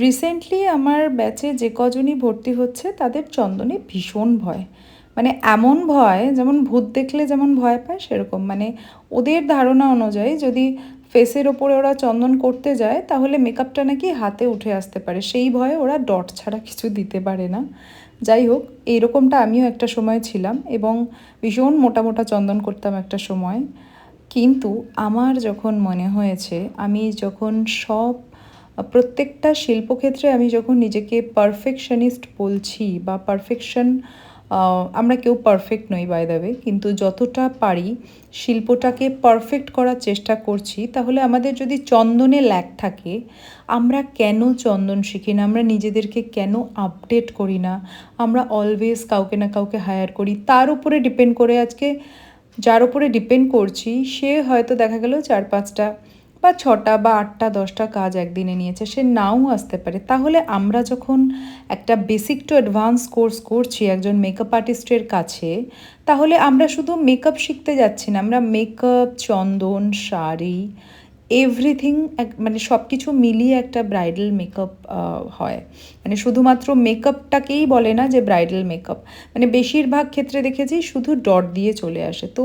Recently আমার ব্যাচে যে কজনই ভর্তি হচ্ছে তাদের চন্দনে ভীষণ ভয়। মানে এমন ভয় যেমন ভূত দেখলে যেমন ভয় পায় সেরকম। মানে ওদের ধারণা অনুযায়ী যদি ফেসের ওপরে ওরা চন্দন করতে যায় তাহলে মেকআপটা নাকি হাতে উঠে আসতে পারে, সেই ভয়ে ওরা ডট ছাড়া কিছু দিতে পারে না। যাই হোক, এইরকমটা আমিও একটা সময় ছিলাম এবং ভীষণ মোটা মোটা চন্দন করতাম একটা সময়। কিন্তু আমার যখন মনে হয়েছে, আমি যখন প্রত্যেকটা শিল্পক্ষেত্রে আমি যখন নিজেকে পারফেকশনিস্ট বলছি বা পারফেকশন, আমরা কেউ পারফেক্ট নই বাই দ্য ওয়ে, কিন্তু যতটা পারি শিল্পটাকে পারফেক্ট করার চেষ্টা করছি, তাহলে আমাদের যদি চন্দনে ল্যাক থাকে, আমরা কেন চন্দন শিখি না, আমরা নিজেদেরকে কেন আপডেট করি না, আমরা অলওয়েজ কাউকে না কাউকে হায়ার করি, তার উপরে ডিপেন্ড করে আজকে যার উপরে ডিপেন্ড করছি সে হয়তো দেখা গেল 4-5টা বা 6টা বা 8টা 10টা কাজ একদিনে নিয়েছে, সে নাও আসতে পারে। তাহলে আমরা যখন একটা বেসিক টু অ্যাডভান্স কোর্স করছি একজন মেকআপ আর্টিস্টের কাছে, তাহলে আমরা শুধু মেকআপ শিখতে যাচ্ছি না, আমরা মেকআপ, চন্দন, শাড়ি, এভরিথিং, মানে সব কিছু মিলিয়ে একটা ব্রাইডাল মেকআপ হয়। মানে শুধুমাত্র মেকআপটাকেই বলে না যে ব্রাইডাল মেকআপ, মানে বেশিরভাগ ক্ষেত্রে দেখেছি শুধু ডট দিয়ে চলে আসে। তো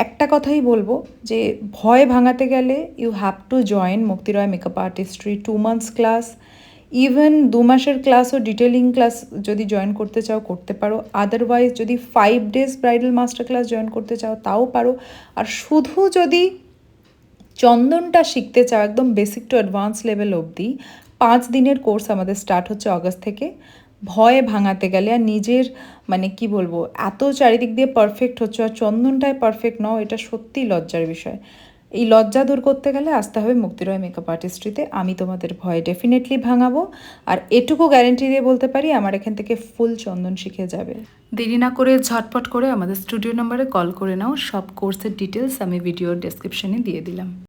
একটা কথাই বলবো যে ভয় ভাঙাতে গেলে you have to join Mukti Roy makeup artistry 2 months class, even 2 মাসের ক্লাস ও ডিটেলিং ক্লাস যদি জয়েন করতে চাও করতে পারো, আদারওয়াইজ যদি 5 days bridal master class join করতে চাও তাও পারো। আর শুধু যদি চন্দনটা শিখতে চাও একদম বেসিক টু অ্যাডভান্স লেভেল অবধি, 5 দিনের কোর্স আমাদের স্টার্ট হচ্ছে অগস্ট থেকে। ভয় ভাঙাতে গেলে আর নিজের, মানে কি বলবো, এত চারিদিক দিয়ে পারফেক্ট হচ্ছে আর চন্দনটায় পারফেক্ট নও, এটা সত্যিই লজ্জার বিষয়। এই লজ্জা দূর করতে গেলে আসতে হবে মুক্তি রয় মেকআপ আর্টিস্ট্রিতে। আমি তোমাদের ভয় ডেফিনেটলি ভাঙাবো, আর এটুকু গ্যারেন্টি দিয়ে বলতে পারি আমার এখান থেকে ফুল চন্দন শিখে যাবে। দেরি না করে ঝটপট করে আমাদের স্টুডিও নাম্বারে কল করে নাও, সব কোর্সের ডিটেলস আমি ভিডিওর ডেসক্রিপশনে দিয়ে দিলাম।